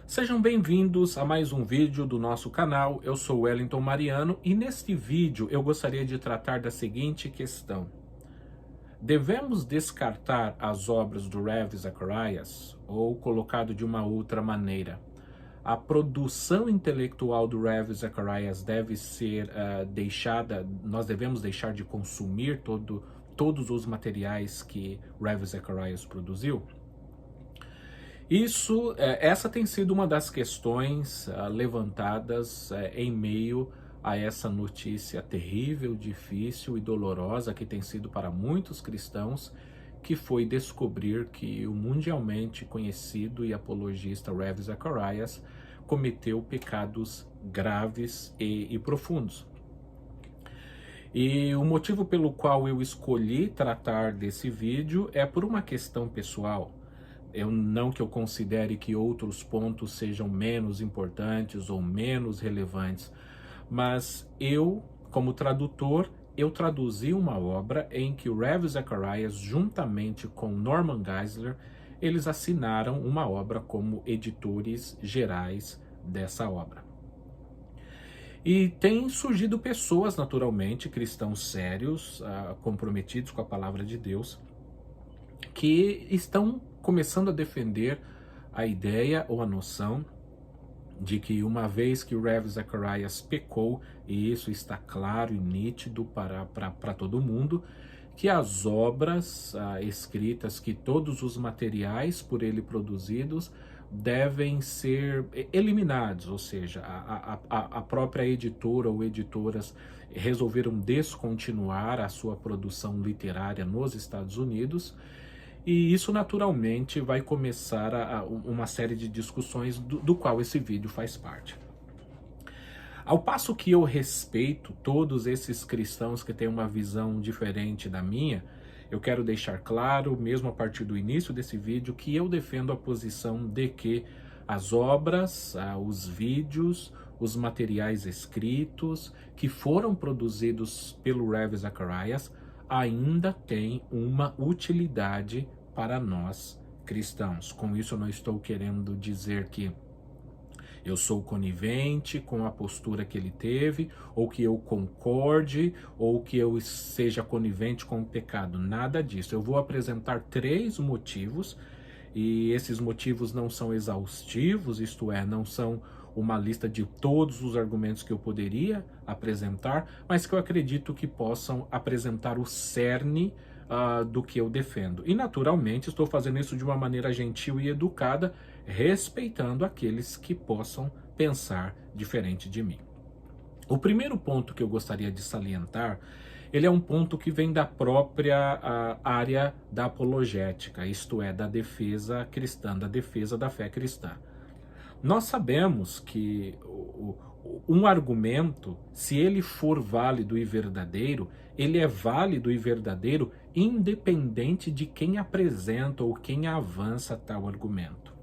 Sejam bem-vindos a mais um vídeo do nosso canal. Eu sou Wellington Mariano e neste vídeo eu gostaria de tratar da seguinte questão. Devemos descartar as obras do Ravi Zacharias? Ou, colocado de uma outra maneira, a produção intelectual do Ravi Zacharias deve ser deixada, nós devemos deixar de consumir todos os materiais que Ravi Zacharias produziu? Essa tem sido uma das questões levantadas em meio a essa notícia terrível, difícil e dolorosa que tem sido para muitos cristãos, que foi descobrir que o mundialmente conhecido e apologista Ravi Zacharias cometeu pecados graves e profundos. E o motivo pelo qual eu escolhi tratar desse vídeo é por uma questão pessoal. Não que eu considere que outros pontos sejam menos importantes ou menos relevantes, mas eu, como tradutor, eu traduzi uma obra em que o Ravi Zacharias, juntamente com Norman Geisler, eles assinaram uma obra como editores gerais dessa obra. E tem surgido pessoas, naturalmente, cristãos sérios, comprometidos com a palavra de Deus, que estão começando a defender a ideia ou a noção de que uma vez que o Ravi Zacharias pecou, e isso está claro e nítido para todo mundo, que as obras escritas, que todos os materiais por ele produzidos devem ser eliminados, ou seja, a própria editora ou editoras resolveram descontinuar a sua produção literária nos Estados Unidos. E isso naturalmente vai começar uma série de discussões do qual esse vídeo faz parte. Ao passo que eu respeito todos esses cristãos que têm uma visão diferente da minha, eu quero deixar claro, mesmo a partir do início desse vídeo, que eu defendo a posição de que as obras, os vídeos, os materiais escritos que foram produzidos pelo Ravi Zacharias ainda têm uma utilidade para nós cristãos. Com isso eu não estou querendo dizer que eu sou conivente com a postura que ele teve, ou que eu concorde, ou que eu seja conivente com o pecado. Nada disso. Eu vou apresentar 3 motivos, e esses motivos não são exaustivos, isto é, não são uma lista de todos os argumentos que eu poderia apresentar, mas que eu acredito que possam apresentar o cerne do que eu defendo. E naturalmente estou fazendo isso de uma maneira gentil e educada, respeitando aqueles que possam pensar diferente de mim. O primeiro ponto que eu gostaria de salientar, ele é um ponto que vem da própria área da apologética, isto é, da defesa cristã, da defesa da fé cristã. Nós sabemos que um argumento, se ele for válido e verdadeiro, ele é válido e verdadeiro independente de quem apresenta ou quem avança tal argumento.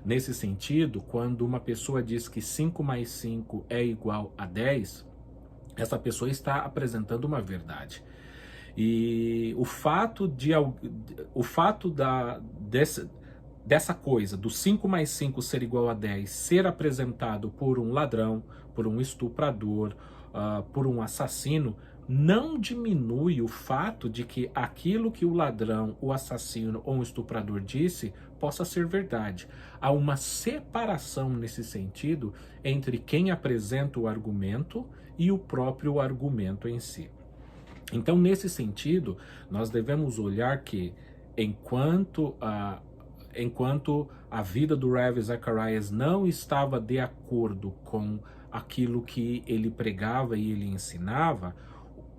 Nesse sentido, quando uma pessoa diz que 5 mais 5 é igual a 10, essa pessoa está apresentando uma verdade. E o fato dessa coisa, do 5 mais 5 ser igual a 10, ser apresentado por um ladrão, por um estuprador, por um assassino, não diminui o fato de que aquilo que o ladrão, o assassino ou o estuprador disse possa ser verdade. Há uma separação nesse sentido entre quem apresenta o argumento e o próprio argumento em si. Então, nesse sentido, nós devemos olhar que enquanto a vida do Ravi Zacharias não estava de acordo com aquilo que ele pregava e ele ensinava,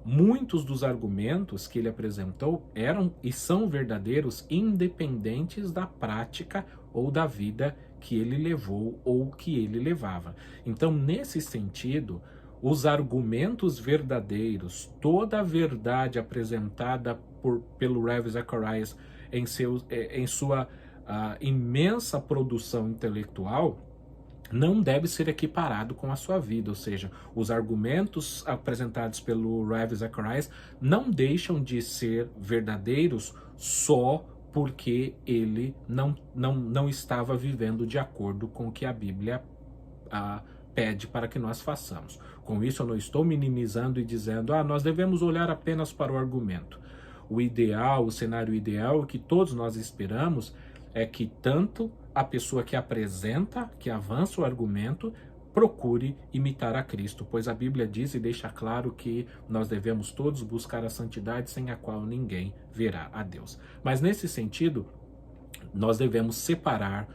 muitos dos argumentos que ele apresentou eram e são verdadeiros independentes da prática ou da vida que ele levou ou que ele levava. Então, nesse sentido, os argumentos verdadeiros, toda a verdade apresentada pelo Ravi Zacharias em sua imensa produção intelectual, não deve ser equiparado com a sua vida, ou seja, os argumentos apresentados pelo Ravi Zacharias não deixam de ser verdadeiros só porque ele não estava vivendo de acordo com o que a Bíblia pede para que nós façamos. Com isso, eu não estou minimizando e dizendo, nós devemos olhar apenas para o argumento. O ideal, o cenário ideal, o que todos nós esperamos, é que tanto a pessoa que apresenta, que avança o argumento, procure imitar a Cristo, pois a Bíblia diz e deixa claro que nós devemos todos buscar a santidade, sem a qual ninguém verá a Deus. Mas nesse sentido, nós devemos separar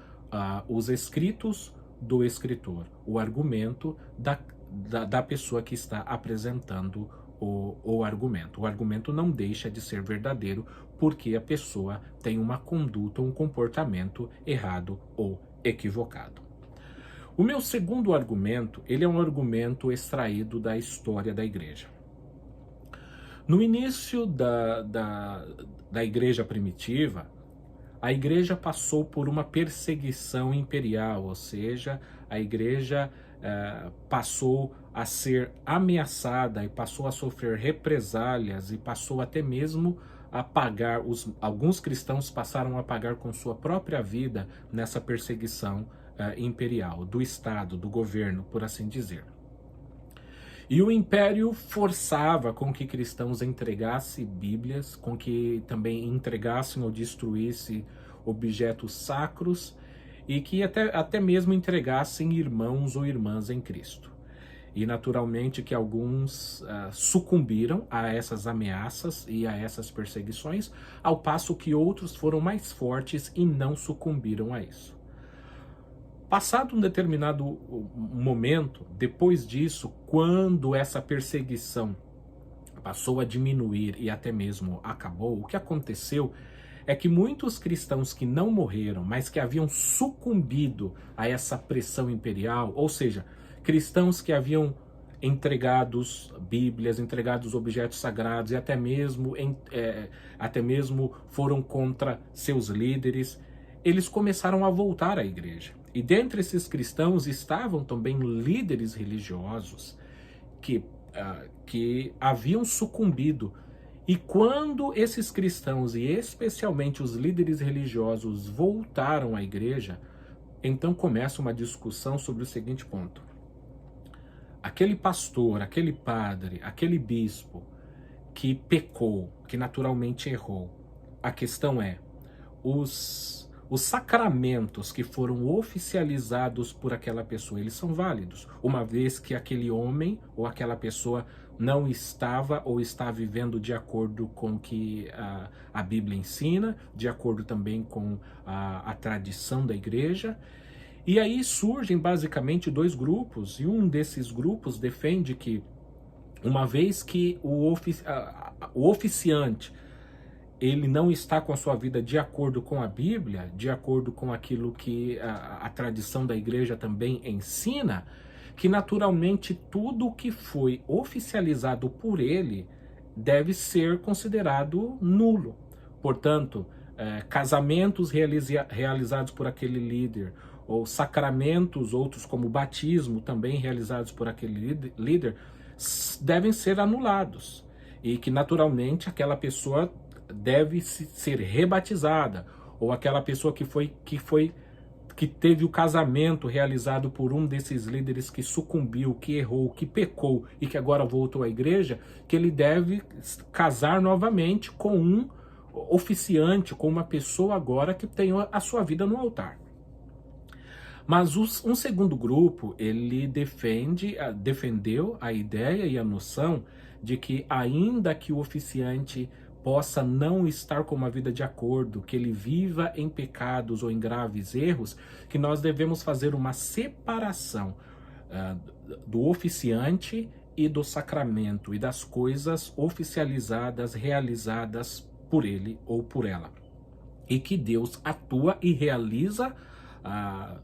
os escritos do escritor, o argumento da pessoa que está apresentando o argumento. O argumento não deixa de ser verdadeiro porque a pessoa tem uma conduta, um comportamento errado ou equivocado. O meu segundo argumento, ele é um argumento extraído da história da igreja. No início da igreja primitiva, a igreja passou por uma perseguição imperial, ou seja, a igreja passou a ser ameaçada e passou a sofrer represálias e passou até mesmo a pagar, alguns cristãos passaram a pagar com sua própria vida nessa perseguição imperial, do Estado, do governo, por assim dizer. E o império forçava com que cristãos entregassem Bíblias, com que também entregassem ou destruíssem objetos sacros e que até mesmo entregassem irmãos ou irmãs em Cristo. E naturalmente que alguns sucumbiram a essas ameaças e a essas perseguições, ao passo que outros foram mais fortes e não sucumbiram a isso. Passado um determinado momento, depois disso, quando essa perseguição passou a diminuir e até mesmo acabou, o que aconteceu é que muitos cristãos que não morreram, mas que haviam sucumbido a essa pressão imperial, ou seja, cristãos que haviam entregados Bíblias, entregados objetos sagrados e até mesmo foram contra seus líderes, eles começaram a voltar à igreja. E dentre esses cristãos estavam também líderes religiosos que haviam sucumbido. E quando esses cristãos, e especialmente os líderes religiosos, voltaram à igreja, então começa uma discussão sobre o seguinte ponto. Aquele pastor, aquele padre, aquele bispo que pecou, que naturalmente errou, a questão é, os sacramentos que foram oficializados por aquela pessoa, eles são válidos, uma vez que aquele homem ou aquela pessoa não estava ou está vivendo de acordo com o que a Bíblia ensina, de acordo também com a tradição da igreja. E aí surgem basicamente dois grupos, e um desses grupos defende que, uma vez que o oficiante ele não está com a sua vida de acordo com a Bíblia, de acordo com aquilo que a tradição da igreja também ensina, que naturalmente tudo que foi oficializado por ele deve ser considerado nulo. Portanto, casamentos realizados por aquele líder, ou sacramentos, outros como batismo, também realizados por aquele líder, devem ser anulados. E que naturalmente aquela pessoa deve ser rebatizada, ou aquela pessoa que teve o casamento realizado por um desses líderes que sucumbiu, que errou, que pecou e que agora voltou à igreja, que ele deve casar novamente com um oficiante, com uma pessoa agora que tem a sua vida no altar. Mas um segundo grupo, ele defendeu a ideia e a noção de que ainda que o oficiante possa não estar com uma vida de acordo, que ele viva em pecados ou em graves erros, que nós devemos fazer uma separação do oficiante e do sacramento e das coisas oficializadas, realizadas por ele ou por ela. E que Deus atua e realiza,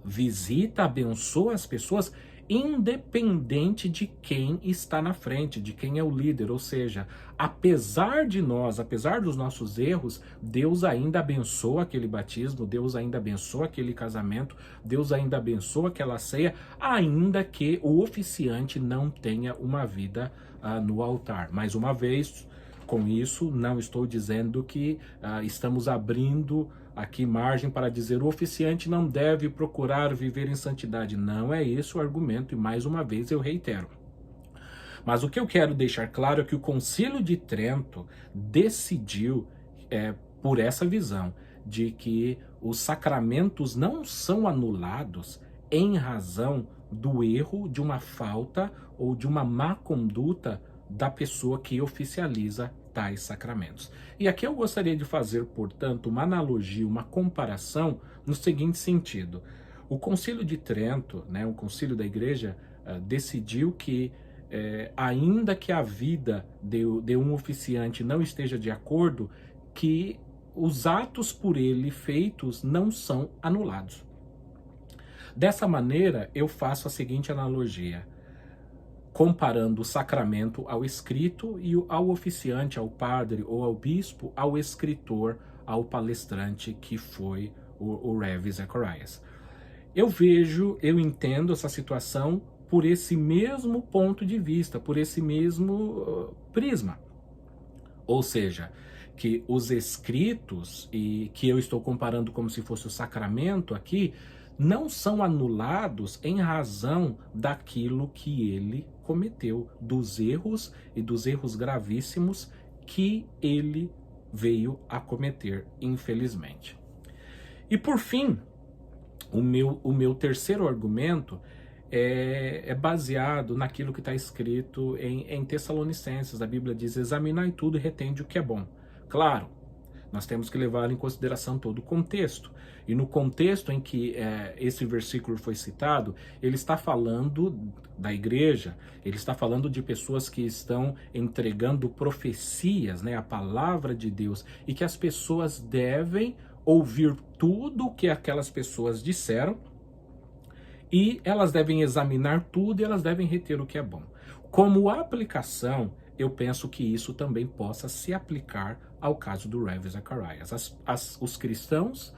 visita, abençoa as pessoas, independente de quem está na frente, de quem é o líder. Ou seja, apesar de nós, apesar dos nossos erros, Deus ainda abençoa aquele batismo, Deus ainda abençoa aquele casamento, Deus ainda abençoa aquela ceia, ainda que o oficiante não tenha uma vida no altar. Mais uma vez, Com isso, não estou dizendo que estamos abrindo aqui margem para dizer o oficiante não deve procurar viver em santidade. Não é esse o argumento, e mais uma vez eu reitero. Mas o que eu quero deixar claro é que o Concílio de Trento decidiu por essa visão de que os sacramentos não são anulados em razão do erro, de uma falta ou de uma má conduta da pessoa que oficializa tais sacramentos. E aqui eu gostaria de fazer, portanto, uma analogia, uma comparação no seguinte sentido. O Concílio de Trento, o Concílio da Igreja, decidiu que ainda que a vida de um oficiante não esteja de acordo, que os atos por ele feitos não são anulados. Dessa maneira, eu faço a seguinte analogia, comparando o sacramento ao escrito e ao oficiante, ao padre ou ao bispo, ao escritor, ao palestrante que foi o Ravi Zacharias. Eu entendo essa situação por esse mesmo ponto de vista, por esse mesmo prisma. Ou seja, que os escritos, e que eu estou comparando como se fosse o sacramento aqui, não são anulados em razão daquilo que ele cometeu, dos erros e dos erros gravíssimos que ele veio a cometer, infelizmente. E por fim, o meu terceiro argumento é baseado naquilo que está escrito em Tessalonicenses. A Bíblia diz: examinai tudo e retende o que é bom. Claro, nós temos que levar em consideração todo o contexto. E no contexto em que esse versículo foi citado, ele está falando da igreja, ele está falando de pessoas que estão entregando profecias, a palavra de Deus, e que as pessoas devem ouvir tudo o que aquelas pessoas disseram, e elas devem examinar tudo e elas devem reter o que é bom. Como aplicação, eu penso que isso também possa se aplicar ao caso do Ravi Zacharias. Os cristãos,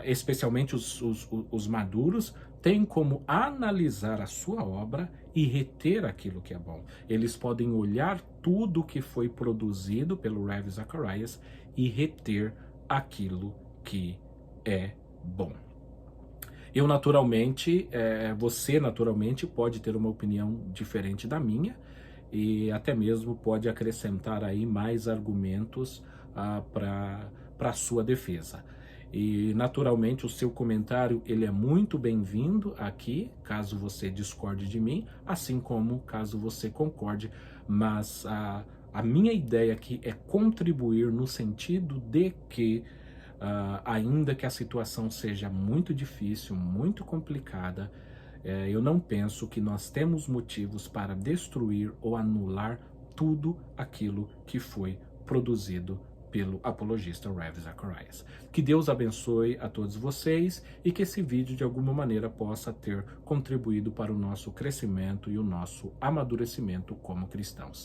especialmente os maduros, têm como analisar a sua obra e reter aquilo que é bom. Eles podem olhar tudo que foi produzido pelo Ravi Zacharias e reter aquilo que é bom. Você naturalmente pode ter uma opinião diferente da minha e até mesmo pode acrescentar aí mais argumentos para a sua defesa. E naturalmente o seu comentário ele é muito bem-vindo aqui, caso você discorde de mim, assim como caso você concorde, mas a minha ideia aqui é contribuir no sentido de que ainda que a situação seja muito difícil, muito complicada, eu não penso que nós temos motivos para destruir ou anular tudo aquilo que foi produzido pelo apologista Ravi Zacharias. Que Deus abençoe a todos vocês e que esse vídeo de alguma maneira possa ter contribuído para o nosso crescimento e o nosso amadurecimento como cristãos.